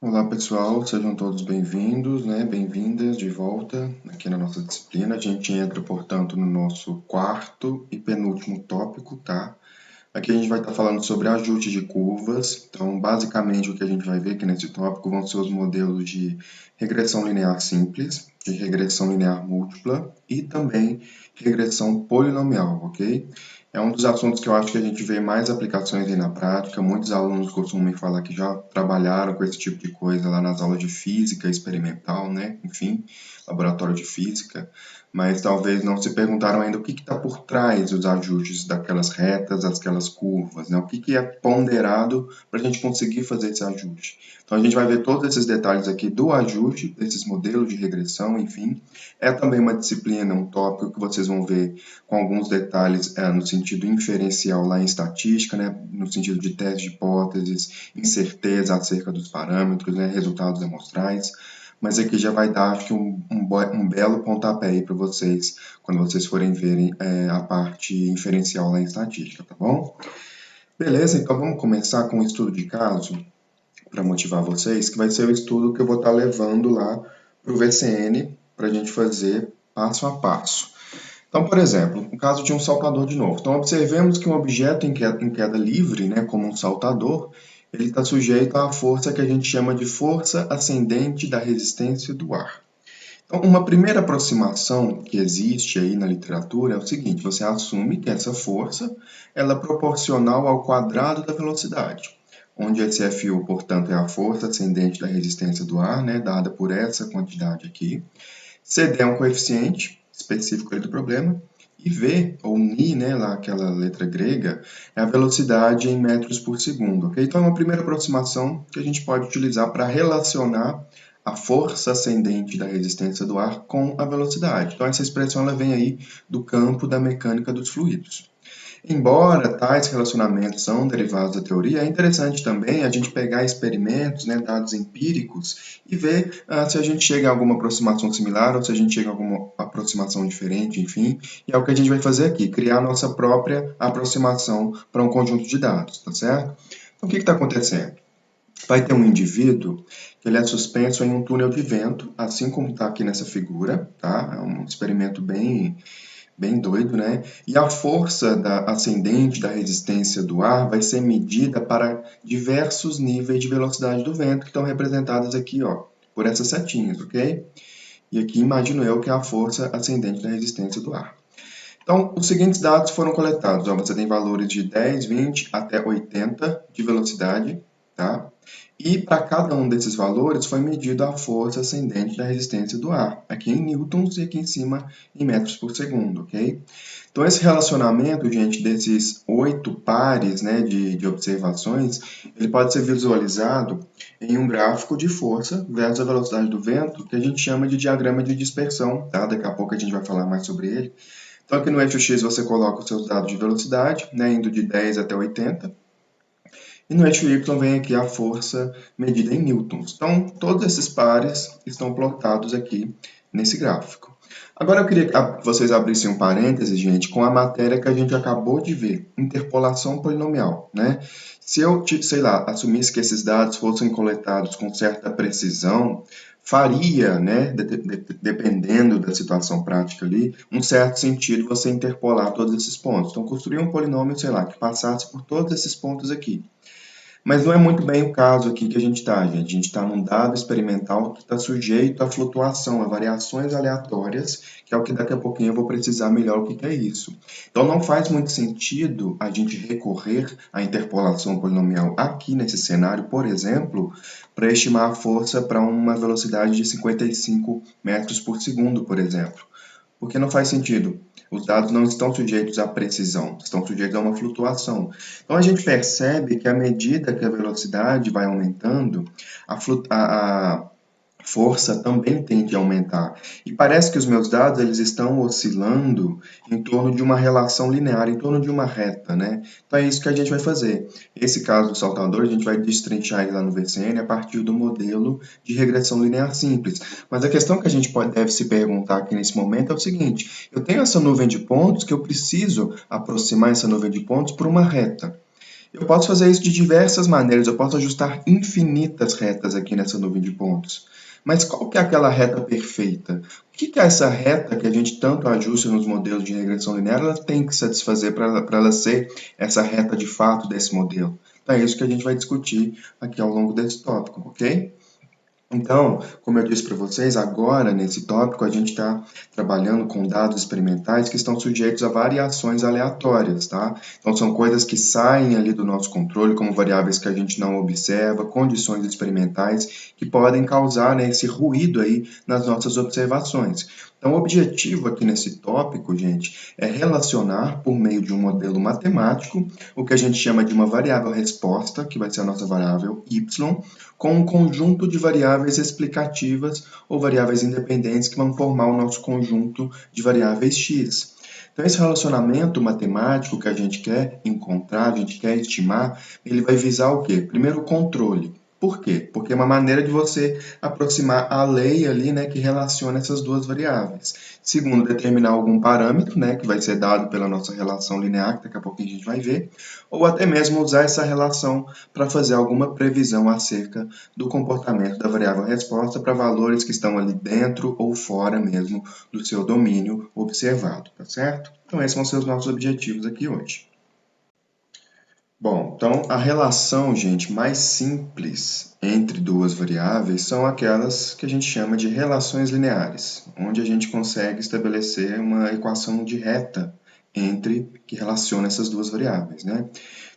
Olá pessoal, sejam todos bem-vindos, Bem-vindas de volta aqui na nossa disciplina. A gente entra, portanto, no nosso quarto e penúltimo tópico, tá? Aqui a gente vai estar falando sobre ajuste de curvas. Então, basicamente, o que a gente vai ver aqui nesse tópico vão ser os modelos de regressão linear simples, de regressão linear múltipla e também regressão polinomial, ok? É um dos assuntos que eu acho que a gente vê mais aplicações aí na prática. Muitos alunos costumam me falar que já trabalharam com esse tipo de coisa lá nas aulas de física experimental, né? Enfim, laboratório de física, mas talvez não se perguntaram ainda o que está por trás dos ajustes daquelas retas, daquelas curvas, né? O que é ponderado para a gente conseguir fazer esse ajuste. Então a gente vai ver todos esses detalhes aqui do ajuste desses modelos de regressão, enfim. É também uma disciplina, um tópico que vocês vão ver com alguns detalhes no sentido inferencial lá em estatística, né? No sentido de teste de hipóteses, incerteza acerca dos parâmetros, né? Resultados amostrais. Mas aqui já vai dar, acho que, um belo pontapé aí para vocês, quando vocês forem verem a parte inferencial lá em estatística, tá bom? Beleza, então vamos começar com o estudo de caso, para motivar vocês, que vai ser o estudo que eu vou estar levando lá para o VCN, para a gente fazer passo a passo. Então, por exemplo, o caso de um saltador de novo. Então, observemos que um objeto em queda livre, né, como um saltador, ele está sujeito à força que a gente chama de força ascendente da resistência do ar. Então, uma primeira aproximação que existe aí na literatura é o seguinte: você assume que essa força ela é proporcional ao quadrado da velocidade, onde esse Fu, portanto, é a força ascendente da resistência do ar, né, dada por essa quantidade aqui. CD é um coeficiente específico aí do problema, e V, ou Ni, né, lá aquela letra grega, é a velocidade em metros por segundo, ok? Então é uma primeira aproximação que a gente pode utilizar para relacionar a força ascendente da resistência do ar com a velocidade. Então essa expressão ela vem aí do campo da mecânica dos fluidos. Embora tais relacionamentos são derivados da teoria, é interessante também a gente pegar experimentos, né, dados empíricos, e ver se a gente chega a alguma aproximação similar ou se a gente chega a alguma aproximação diferente, enfim. E é o que a gente vai fazer aqui, criar a nossa própria aproximação para um conjunto de dados, tá certo? Então, o que está acontecendo? Vai ter um indivíduo que ele é suspenso em um túnel de vento, assim como está aqui nessa figura, tá? É um experimento bem doido, né? E a força ascendente da resistência do ar vai ser medida para diversos níveis de velocidade do vento, que estão representados aqui, ó, por essas setinhas, ok? E aqui imagino eu que é a força ascendente da resistência do ar. Então, os seguintes dados foram coletados. Ó, você tem valores de 10, 20 até 80 de velocidade, tá? E para cada um desses valores foi medida a força ascendente da resistência do ar, aqui em newtons e aqui em cima em metros por segundo, ok? Então, esse relacionamento, gente, desses 8 pares, né, de observações, ele pode ser visualizado em um gráfico de força versus a velocidade do vento, que a gente chama de diagrama de dispersão, tá? Daqui a pouco a gente vai falar mais sobre ele. Então, aqui no eixo X você coloca os seus dados de velocidade, né, indo de 10 até 80. E no eixo Y vem aqui a força medida em newtons. Então, todos esses pares estão plotados aqui nesse gráfico. Agora eu queria que vocês abrissem um parênteses, gente, com a matéria que a gente acabou de ver, interpolação polinomial, né? Se eu, sei lá, assumisse que esses dados fossem coletados com certa precisão, faria, né, dependendo da situação prática ali, um certo sentido você interpolar todos esses pontos. Então, construir um polinômio, sei lá, que passasse por todos esses pontos aqui. Mas não é muito bem o caso aqui que a gente está, gente. A gente está num dado experimental que está sujeito à flutuação, a variações aleatórias, que é o que daqui a pouquinho eu vou precisar melhor o que é isso. Então não faz muito sentido a gente recorrer à interpolação polinomial aqui nesse cenário, por exemplo, para estimar a força para uma velocidade de 55 metros por segundo, por exemplo. Porque não faz sentido. Os dados não estão sujeitos à precisão, estão sujeitos a uma flutuação. Então, a gente percebe que à medida que a velocidade vai aumentando, a força também tende a aumentar. E parece que os meus dados eles estão oscilando em torno de uma relação linear, em torno de uma reta, né? Então é isso que a gente vai fazer. Esse caso do saltador, a gente vai destrinchar ele lá no VCN a partir do modelo de regressão linear simples. Mas a questão que a gente deve se perguntar aqui nesse momento é o seguinte: eu tenho essa nuvem de pontos que eu preciso aproximar essa nuvem de pontos por uma reta. Eu posso fazer isso de diversas maneiras, eu posso ajustar infinitas retas aqui nessa nuvem de pontos. Mas qual que é aquela reta perfeita? O que é essa reta que a gente tanto ajusta nos modelos de regressão linear? Ela tem que satisfazer para ela ser essa reta de fato desse modelo. Então é isso que a gente vai discutir aqui ao longo desse tópico, ok? Então, como eu disse para vocês, agora nesse tópico a gente está trabalhando com dados experimentais que estão sujeitos a variações aleatórias, tá? Então, são coisas que saem ali do nosso controle, como variáveis que a gente não observa, condições experimentais que podem causar, né, esse ruído aí nas nossas observações. Então, o objetivo aqui nesse tópico, gente, é relacionar por meio de um modelo matemático o que a gente chama de uma variável resposta, que vai ser a nossa variável y, com um conjunto de variáveis explicativas ou variáveis independentes que vão formar o nosso conjunto de variáveis x. Então, esse relacionamento matemático que a gente quer encontrar, a gente quer estimar, ele vai visar o quê? Primeiro, o controle. Por quê? Porque é uma maneira de você aproximar a lei ali, né, que relaciona essas duas variáveis. Segundo, determinar algum parâmetro, né, que vai ser dado pela nossa relação linear, que daqui a pouquinho a gente vai ver, ou até mesmo usar essa relação para fazer alguma previsão acerca do comportamento da variável resposta para valores que estão ali dentro ou fora mesmo do seu domínio observado, tá certo? Então, esses vão ser os nossos objetivos aqui hoje. Bom, então a relação, gente, mais simples entre duas variáveis são aquelas que a gente chama de relações lineares, onde a gente consegue estabelecer uma equação de reta que relaciona essas duas variáveis, né?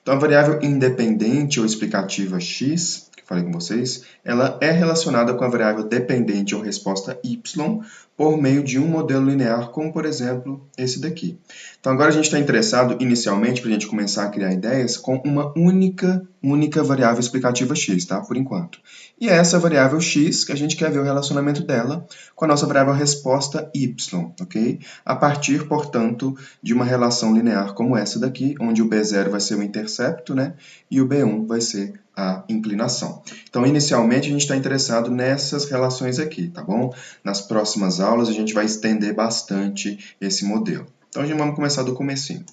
Então a variável independente ou explicativa x, que falei com vocês, ela é relacionada com a variável dependente ou resposta y por meio de um modelo linear, como por exemplo esse daqui. Então agora a gente está interessado inicialmente, para a gente começar a criar ideias, com uma única variável explicativa x, tá? Por enquanto. E é essa variável x que a gente quer ver o relacionamento dela com a nossa variável resposta y, ok? A partir, portanto, de uma relação linear como essa daqui, onde o B0 vai ser o intercepto, né? E o B1 vai ser a inclinação. Então, inicialmente, a gente está interessado nessas relações aqui, tá bom? Nas próximas aulas, a gente vai estender bastante esse modelo. Então, já vamos começar do comecinho.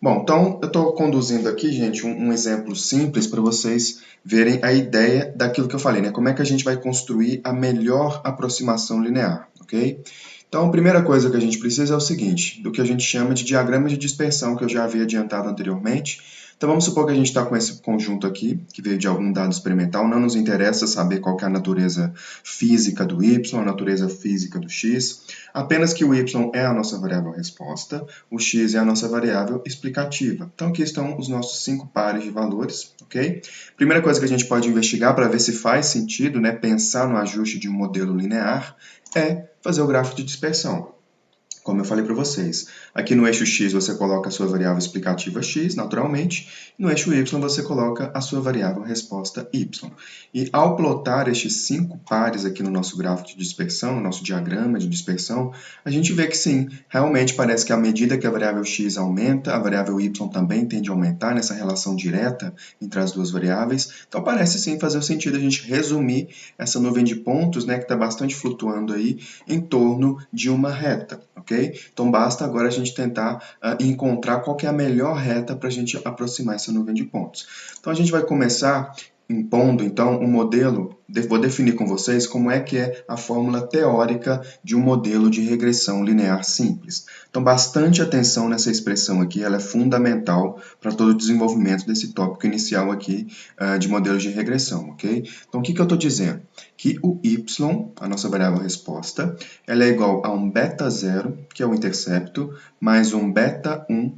Bom, então eu estou conduzindo aqui, gente, um exemplo simples para vocês verem a ideia daquilo que eu falei, né? Como é que a gente vai construir a melhor aproximação linear, ok? Então, a primeira coisa que a gente precisa é o seguinte, do que a gente chama de diagrama de dispersão, que eu já havia adiantado anteriormente. Então, vamos supor que a gente está com esse conjunto aqui, que veio de algum dado experimental. Não nos interessa saber qual que é a natureza física do y, a natureza física do x. Apenas que o y é a nossa variável resposta, o x é a nossa variável explicativa. Então, aqui estão os nossos 5 pares de valores, ok? Primeira coisa que a gente pode investigar para ver se faz sentido, né, pensar no ajuste de um modelo linear, é fazer o gráfico de dispersão. Como eu falei para vocês, aqui no eixo x você coloca a sua variável explicativa x, naturalmente, e no eixo y você coloca a sua variável resposta y. E ao plotar estes 5 pares aqui no nosso gráfico de dispersão, no nosso diagrama de dispersão, a gente vê que sim, realmente parece que à medida que a variável x aumenta, a variável y também tende a aumentar nessa relação direta entre as duas variáveis. Então parece sim fazer sentido a gente resumir essa nuvem de pontos, né, que está bastante flutuando aí, em torno de uma reta. Okay? Então, basta agora a gente tentar encontrar qual que é a melhor reta para a gente aproximar essa nuvem de pontos. Então, a gente vai começar impondo, então, um modelo, vou definir com vocês como é que é a fórmula teórica de um modelo de regressão linear simples. Então, bastante atenção nessa expressão aqui, ela é fundamental para todo o desenvolvimento desse tópico inicial aqui de modelos de regressão, ok? Então, o que eu estou dizendo? Que o y, a nossa variável resposta, ela é igual a um beta0, que é o intercepto, mais um beta1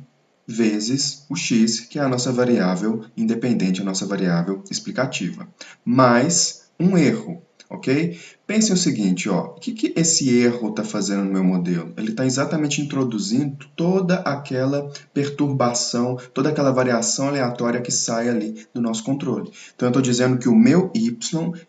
vezes o x, que é a nossa variável independente, a nossa variável explicativa, mais um erro, ok? Pense o seguinte, ó, o que esse erro está fazendo no meu modelo? Ele está exatamente introduzindo toda aquela perturbação, toda aquela variação aleatória que sai ali do nosso controle. Então, eu estou dizendo que o meu y,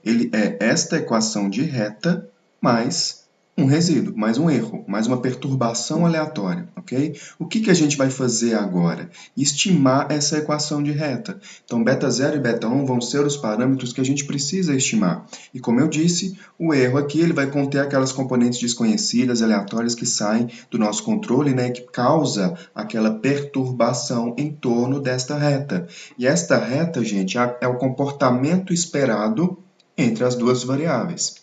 ele é esta equação de reta mais um resíduo, mais um erro, mais uma perturbação aleatória, ok? O que a gente vai fazer agora? Estimar essa equação de reta. Então, beta 0 e beta 1 vão ser os parâmetros que a gente precisa estimar. E como eu disse, o erro aqui ele vai conter aquelas componentes desconhecidas, aleatórias, que saem do nosso controle, né, que causa aquela perturbação em torno desta reta. E esta reta, gente, é o comportamento esperado entre as duas variáveis.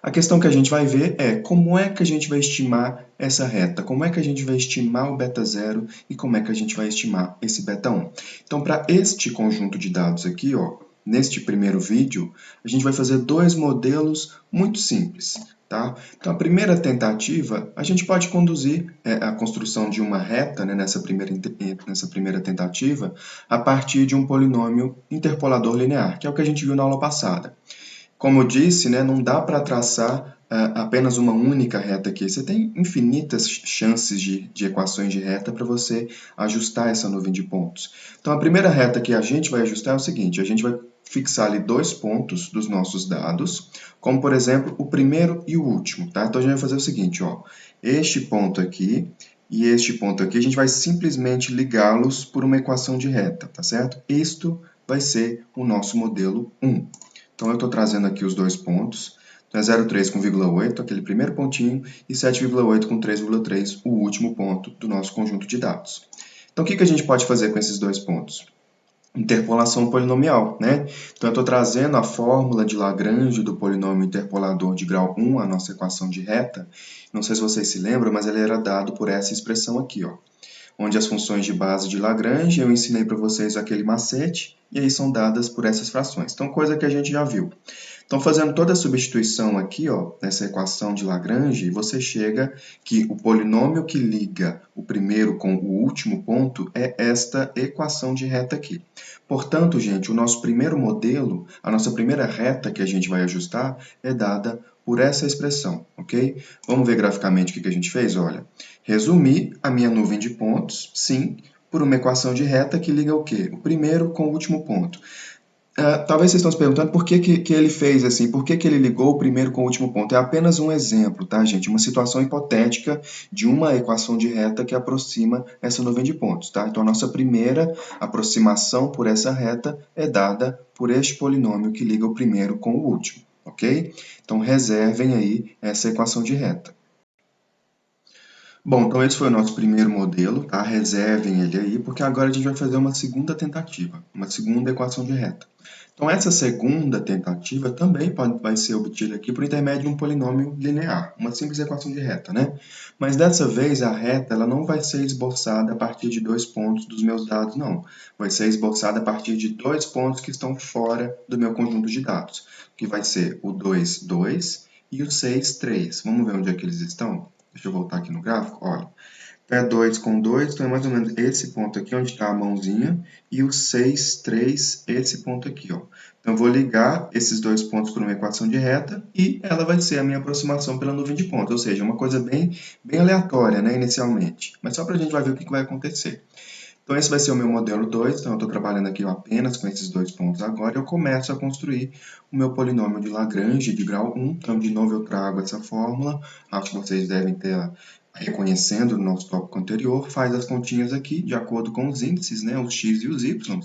A questão que a gente vai ver é como é que a gente vai estimar essa reta, como é que a gente vai estimar o beta 0 e como é que a gente vai estimar esse beta 1. Então, para este conjunto de dados aqui, ó, neste primeiro vídeo, a gente vai fazer dois modelos muito simples. Tá? Então, a primeira tentativa, a gente pode conduzir a construção de uma reta, né, nessa primeira tentativa, a partir de um polinômio interpolador linear, que é o que a gente viu na aula passada. Como eu disse, né, não dá para traçar apenas uma única reta aqui. Você tem infinitas chances de equações de reta para você ajustar essa nuvem de pontos. Então, a primeira reta que a gente vai ajustar é o seguinte: a gente vai fixar ali dois pontos dos nossos dados, como, por exemplo, o primeiro e o último. Tá? Então, a gente vai fazer o seguinte, ó, este ponto aqui e este ponto aqui, a gente vai simplesmente ligá-los por uma equação de reta, tá certo? Isto vai ser o nosso modelo 1. Então, eu estou trazendo aqui os dois pontos. Então, é 0,3 com 0,8, aquele primeiro pontinho, e 7,8 com 3,3, o último ponto do nosso conjunto de dados. Então, o que a gente pode fazer com esses dois pontos? Interpolação polinomial, né? Então, eu estou trazendo a fórmula de Lagrange do polinômio interpolador de grau 1, a nossa equação de reta. Não sei se vocês se lembram, mas ele era dado por essa expressão aqui, ó, onde as funções de base de Lagrange, eu ensinei para vocês aquele macete, e aí são dadas por essas frações. Então, coisa que a gente já viu. Então, fazendo toda a substituição aqui, ó, nessa equação de Lagrange, você chega que o polinômio que liga o primeiro com o último ponto é esta equação de reta aqui. Portanto, gente, o nosso primeiro modelo, a nossa primeira reta que a gente vai ajustar é dada por essa expressão, ok? Vamos ver graficamente o que a gente fez? Olha, resumi a minha nuvem de pontos, sim, por uma equação de reta que liga o quê? O primeiro com o último ponto. Talvez vocês estão se perguntando por que ele fez assim, por que ele ligou o primeiro com o último ponto. É apenas um exemplo, tá, gente? Uma situação hipotética de uma equação de reta que aproxima essa nuvem de pontos, tá? Então, a nossa primeira aproximação por essa reta é dada por este polinômio que liga o primeiro com o último, ok? Então, reservem aí essa equação de reta. Bom, então esse foi o nosso primeiro modelo, tá? Reservem ele aí, porque agora a gente vai fazer uma segunda tentativa, uma segunda equação de reta. Então, essa segunda tentativa também vai ser obtida aqui por intermédio de um polinômio linear, uma simples equação de reta, né? Mas dessa vez a reta ela não vai ser esboçada a partir de dois pontos dos meus dados, não. Vai ser esboçada a partir de dois pontos que estão fora do meu conjunto de dados, que vai ser o 2, 2 e o 6, 3. Vamos ver onde é que eles estão? Deixa eu voltar aqui no gráfico, olha. Pé 2 com 2, então é mais ou menos esse ponto aqui, onde está a mãozinha, e o 6, 3, esse ponto aqui, ó. Então, eu vou ligar esses dois pontos por uma equação de reta, e ela vai ser a minha aproximação pela nuvem de pontos, ou seja, uma coisa bem aleatória, né, inicialmente. Mas só para a gente vai ver o que vai acontecer. Então, esse vai ser o meu modelo 2, então eu estou trabalhando aqui apenas com esses dois pontos agora, e eu começo a construir o meu polinômio de Lagrange de grau 1, então, de novo, eu trago essa fórmula, acho que vocês devem ter reconhecendo o nosso tópico anterior, faz as continhas aqui, de acordo com os índices, né, os x e os y,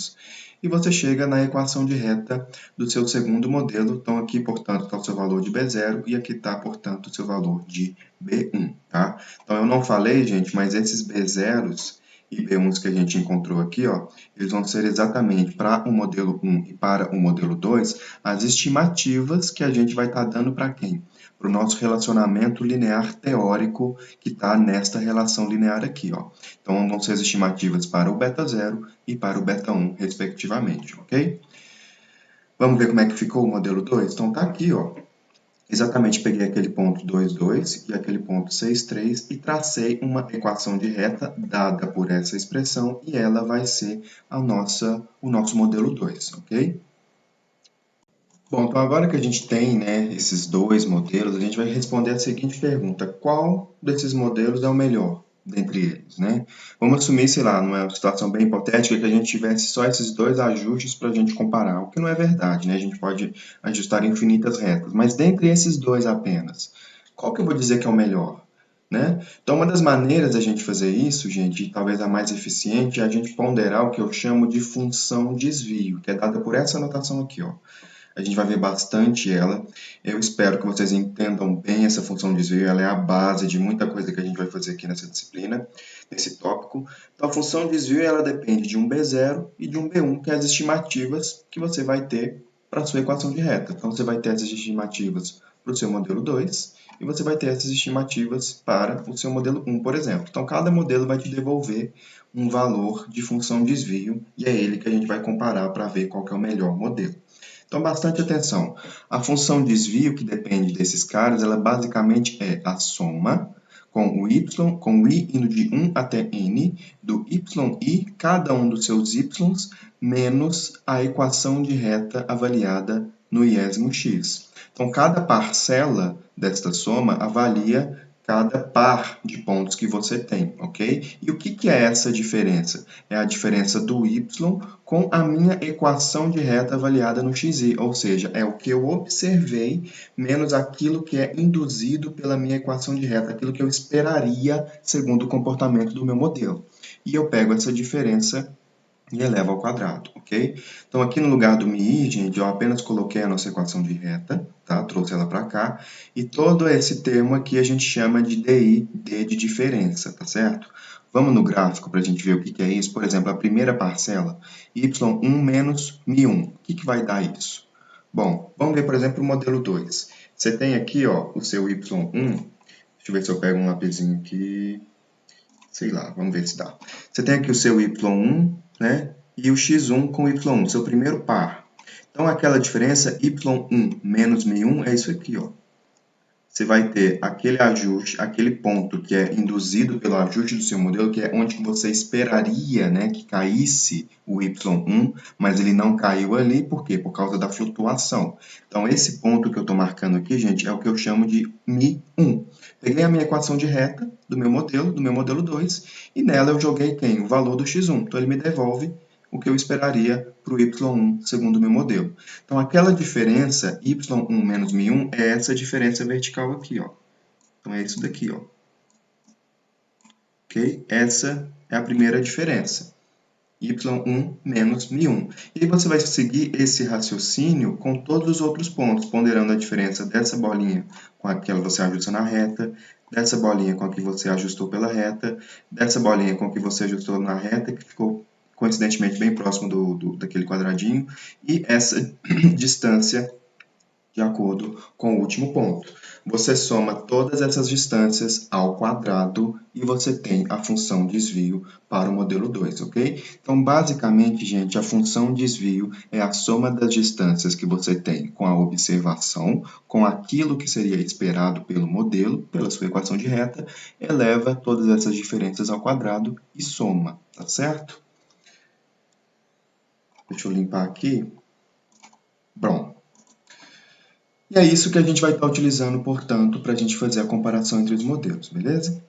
e você chega na equação de reta do seu segundo modelo. Então, aqui, portanto, está o seu valor de B0 e aqui está, portanto, o seu valor de B1, tá? Então, eu não falei, gente, mas esses B0s e B1s que a gente encontrou aqui, ó, eles vão ser exatamente para o modelo 1 e para o modelo 2, as estimativas que a gente vai estar dando para quem? Para o nosso relacionamento linear teórico que está nesta relação linear aqui, ó. Então, vão ser as estimativas para o beta 0 e para o beta 1, respectivamente, ok? Vamos ver como é que ficou o modelo 2? Então, tá aqui, ó. Exatamente, peguei aquele ponto 2, 2 e aquele ponto 6, 3 e tracei uma equação de reta dada por essa expressão e ela vai ser o nosso modelo 2, ok? Bom, então agora que a gente tem, né, esses dois modelos, a gente vai responder a seguinte pergunta: qual desses modelos é o melhor dentre eles, né? Vamos assumir, sei lá, numa situação bem hipotética, que a gente tivesse só esses dois ajustes para a gente comparar, o que não é verdade, né? A gente pode ajustar infinitas retas, mas dentre esses dois apenas, qual que eu vou dizer que é o melhor? Né? Então, uma das maneiras da gente fazer isso, gente, e talvez a mais eficiente, é a gente ponderar o que eu chamo de função desvio, que é dada por essa anotação aqui, ó. A gente vai ver bastante ela. Eu espero que vocês entendam bem essa função desvio, ela é a base de muita coisa que a gente vai fazer aqui nessa disciplina, nesse tópico. Então, a função desvio, ela depende de um B0 e de um B1, que é as estimativas que você vai ter para a sua equação de reta. Então, você vai ter essas estimativas para o seu modelo 2 e você vai ter essas estimativas para o seu modelo 1, por exemplo. Então, cada modelo vai te devolver um valor de função desvio e é ele que a gente vai comparar para ver qual que é o melhor modelo. Então, bastante atenção. A função desvio, que depende desses caras, ela basicamente é a soma com o y, com o i indo de 1 até n, do yi, cada um dos seus y's, menos a equação de reta avaliada no iésimo x. Então, cada parcela desta soma avalia cada par de pontos que você tem, ok? E o que é essa diferença? É a diferença do y com a minha equação de reta avaliada no xy, ou seja, é o que eu observei menos aquilo que é induzido pela minha equação de reta, aquilo que eu esperaria segundo o comportamento do meu modelo. E eu pego essa diferença e elevo ao quadrado, ok? Então, aqui no lugar do mi, gente, eu apenas coloquei a nossa equação de reta, tá? Trouxe ela para cá. E todo esse termo aqui a gente chama de di, d de diferença, tá certo? Vamos no gráfico para a gente ver o que é isso. Por exemplo, a primeira parcela, y1 menos mi1. O que vai dar isso? Bom, vamos ver, por exemplo, o modelo 2. Você tem aqui, ó, o seu y1. Deixa eu ver se eu pego um lapisinho aqui. Sei lá, vamos ver se dá. Você tem aqui o seu y1, né? E o x1 com y1, seu primeiro par. Então, aquela diferença y1 menos mi1 é isso aqui, ó. Você vai ter aquele ajuste, aquele ponto que é induzido pelo ajuste do seu modelo, que é onde você esperaria, né, que caísse o y1, mas ele não caiu ali, por quê? Por causa da flutuação. Então, esse ponto que eu estou marcando aqui, gente, é o que eu chamo de mi1. Peguei a minha equação de reta do meu modelo 2, e nela eu joguei quem? O valor do x1. Então, ele me devolve o que eu esperaria para o y1 segundo o meu modelo. Então, aquela diferença y1 menos mi1 é essa diferença vertical aqui, ó. Então, é isso daqui, ó. Ok? Essa é a primeira diferença. y1 menos mi1. E você vai seguir esse raciocínio com todos os outros pontos, ponderando a diferença dessa bolinha com aquela que você ajusta na reta, dessa bolinha com a que você ajustou pela reta, dessa bolinha com a que você ajustou na reta, que ficou coincidentemente bem próximo daquele quadradinho, e essa distância de acordo com o último ponto. Você soma todas essas distâncias ao quadrado e você tem a função desvio para o modelo 2, ok? Então, basicamente, gente, a função desvio é a soma das distâncias que você tem com a observação, com aquilo que seria esperado pelo modelo, pela sua equação de reta, eleva todas essas diferenças ao quadrado e soma, tá certo? Deixa eu limpar aqui. Pronto. E é isso que a gente vai estar utilizando, portanto, para a gente fazer a comparação entre os modelos, beleza?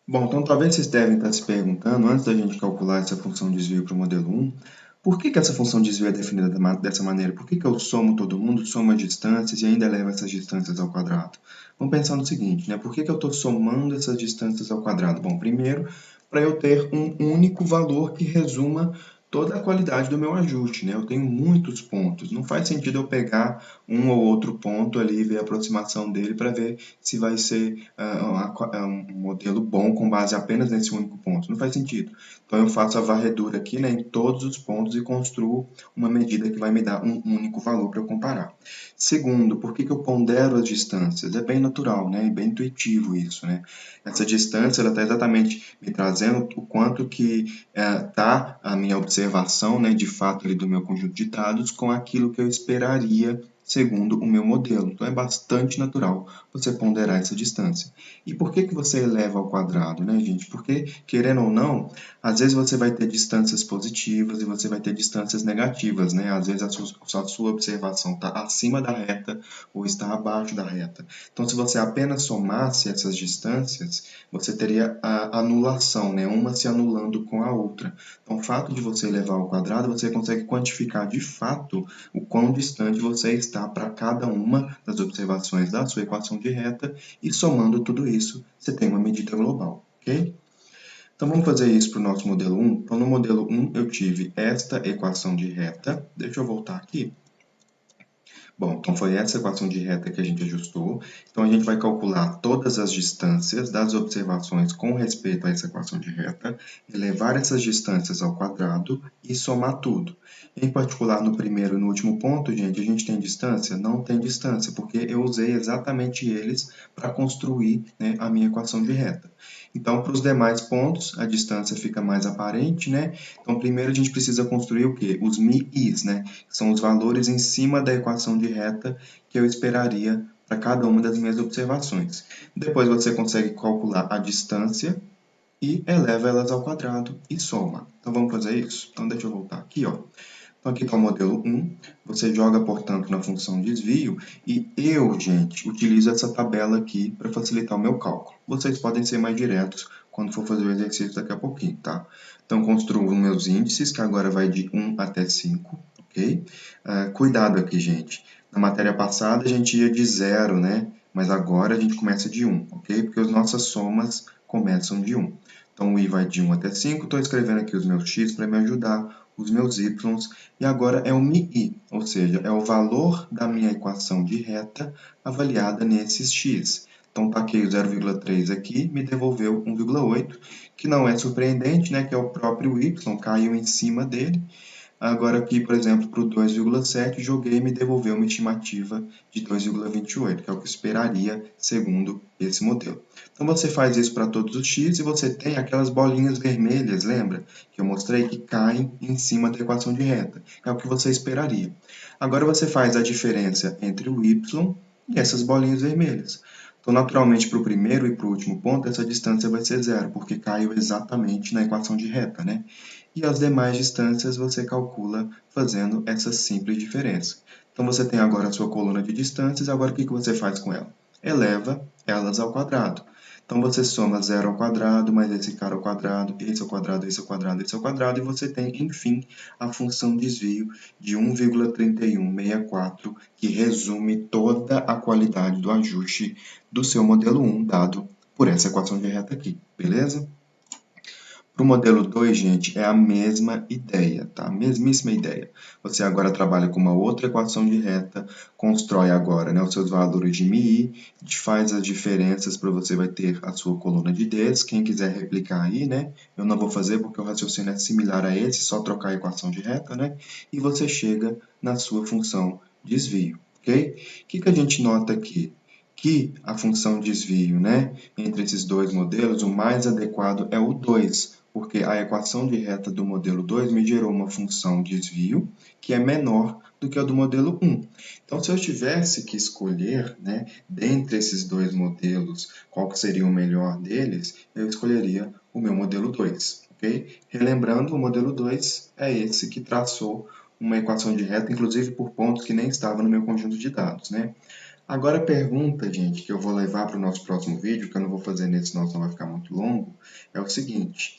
Bom, então talvez vocês devem estar se perguntando, antes da gente calcular essa função de desvio para o modelo 1, por que essa função de desvio é definida dessa maneira? Por que eu somo todo mundo, somo as distâncias e ainda levo essas distâncias ao quadrado? Vamos pensar no seguinte, né? Por que eu estou somando essas distâncias ao quadrado? Bom, primeiro, para eu ter um único valor que resuma toda a qualidade do meu ajuste, né? Eu tenho muitos pontos, não faz sentido eu pegar um ou outro ponto ali e ver a aproximação dele para ver se vai ser um modelo bom com base apenas nesse único ponto. Não faz sentido. Então, eu faço a varredura aqui, né, em todos os pontos e construo uma medida que vai me dar um único valor para eu comparar. Segundo, por que eu pondero as distâncias? É bem natural, né? É bem intuitivo isso, né? Essa distância está exatamente me trazendo o quanto que está a minha observação, né, de fato ali do meu conjunto de dados com aquilo que eu esperaria segundo o meu modelo. Então, é bastante natural você ponderar essa distância. E por que você eleva ao quadrado, né, gente? Porque, querendo ou não, às vezes você vai ter distâncias positivas e você vai ter distâncias negativas, né? Às vezes a sua observação está acima da reta ou está abaixo da reta. Então, se você apenas somasse essas distâncias, você teria a anulação, né? Uma se anulando com a outra. Então, o fato de você elevar ao quadrado, você consegue quantificar de fato o quão distante você está tá? Para cada uma das observações da sua equação de reta e somando tudo isso, você tem uma medida global, ok? Então, vamos fazer isso para o nosso modelo 1. Então, no modelo 1, eu tive esta equação de reta. Deixa eu voltar aqui. Bom, então foi essa equação de reta que a gente ajustou. Então, a gente vai calcular todas as distâncias das observações com respeito a essa equação de reta, elevar essas distâncias ao quadrado e somar tudo. Em particular, no primeiro e no último ponto, gente, a gente tem distância? Não tem distância, porque eu usei exatamente eles para construir, né, a minha equação de reta. Então, para os demais pontos, a distância fica mais aparente, né? Então, primeiro a gente precisa construir o quê? Os mi's, né? Que são os valores em cima da equação de reta que eu esperaria para cada uma das minhas observações. Depois você consegue calcular a distância e eleva elas ao quadrado e soma. Então, vamos fazer isso? Então, deixa eu voltar aqui, ó. Então, aqui está o modelo 1, você joga, portanto, na função desvio, e eu, gente, utilizo essa tabela aqui para facilitar o meu cálculo. Vocês podem ser mais diretos quando for fazer o exercício daqui a pouquinho, tá? Então, construo os meus índices, que agora vai de 1 até 5, ok? Cuidado aqui, gente. Na matéria passada, a gente ia de 0, né? Mas agora a gente começa de 1, ok? Porque as nossas somas começam de 1. Então, o i vai de 1 até 5. Estou escrevendo aqui os meus x para me ajudar, os meus y, e agora é o mi, ou seja, é o valor da minha equação de reta avaliada nesses x. Então, taquei o 0,3 aqui, me devolveu 1,8, que não é surpreendente, né, que é o próprio y, caiu em cima dele. Agora aqui, por exemplo, para o 2,7, joguei e me devolveu uma estimativa de 2,28, que é o que eu esperaria segundo esse modelo. Então, você faz isso para todos os x e você tem aquelas bolinhas vermelhas, lembra? Que eu mostrei que caem em cima da equação de reta. É o que você esperaria. Agora, você faz a diferença entre o y e essas bolinhas vermelhas. Então, naturalmente, para o primeiro e para o último ponto, essa distância vai ser zero, porque caiu exatamente na equação de reta, né? E as demais distâncias você calcula fazendo essa simples diferença. Então, você tem agora a sua coluna de distâncias, agora o que você faz com ela? Eleva elas ao quadrado. Então, você soma 0 ao quadrado, mais esse cara ao quadrado, esse ao quadrado, esse ao quadrado, esse ao quadrado, e você tem, enfim, a função desvio de 1,3164, que resume toda a qualidade do ajuste do seu modelo 1, dado por essa equação de reta aqui, beleza? Para o modelo 2, gente, é a mesma ideia, tá? Mesmíssima ideia. Você agora trabalha com uma outra equação de reta, constrói agora, né, os seus valores de mi, faz as diferenças para você vai ter a sua coluna de Ds. Quem quiser replicar aí, né? Eu não vou fazer porque o raciocínio é similar a esse, só trocar a equação de reta, né? E você chega na sua função desvio, ok? O que a gente nota aqui? Que a função desvio, né, entre esses dois modelos, o mais adequado é o 2, porque a equação de reta do modelo 2 me gerou uma função desvio que é menor do que a do modelo 1. Então, se eu tivesse que escolher, né, dentre esses dois modelos, qual que seria o melhor deles, eu escolheria o meu modelo 2, ok? Relembrando, o modelo 2 é esse que traçou uma equação de reta, inclusive por pontos que nem estavam no meu conjunto de dados, né? Agora a pergunta, gente, que eu vou levar para o nosso próximo vídeo, que eu não vou fazer nesse, senão vai ficar muito longo, é o seguinte: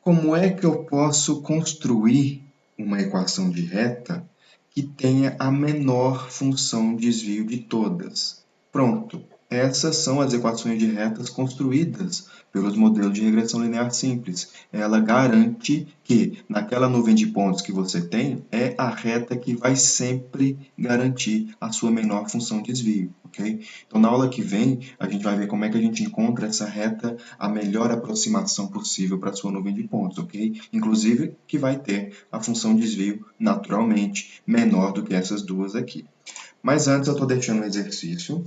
como é que eu posso construir uma equação de reta que tenha a menor função desvio de todas? Pronto. Essas são as equações de retas construídas pelos modelos de regressão linear simples. Ela garante que naquela nuvem de pontos que você tem, é a reta que vai sempre garantir a sua menor função desvio, ok? Então, na aula que vem, a gente vai ver como é que a gente encontra essa reta, a melhor aproximação possível para a sua nuvem de pontos, ok? Inclusive, que vai ter a função desvio, naturalmente, menor do que essas duas aqui. Mas antes eu estou deixando um exercício.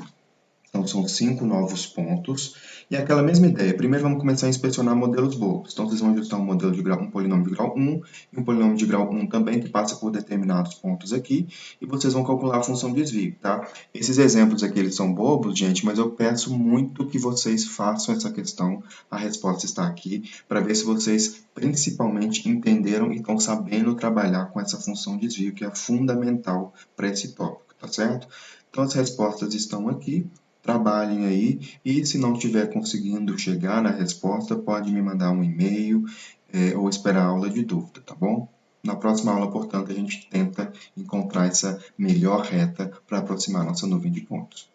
Então, são 5 novos pontos. E é aquela mesma ideia. Primeiro, vamos começar a inspecionar modelos bobos. Então, vocês vão ajustar um modelo de grau, um polinômio de grau 1 e um polinômio de grau 1 também, que passa por determinados pontos aqui. E vocês vão calcular a função desvio, tá? Esses exemplos aqui, eles são bobos, gente, mas eu peço muito que vocês façam essa questão. A resposta está aqui, para ver se vocês, principalmente, entenderam e estão sabendo trabalhar com essa função desvio, que é fundamental para esse tópico, tá certo? Então, as respostas estão aqui. Trabalhem aí, e se não estiver conseguindo chegar na resposta, pode me mandar um e-mail ou esperar a aula de dúvida, tá bom? Na próxima aula, portanto, a gente tenta encontrar essa melhor reta para aproximar nossa nuvem de pontos.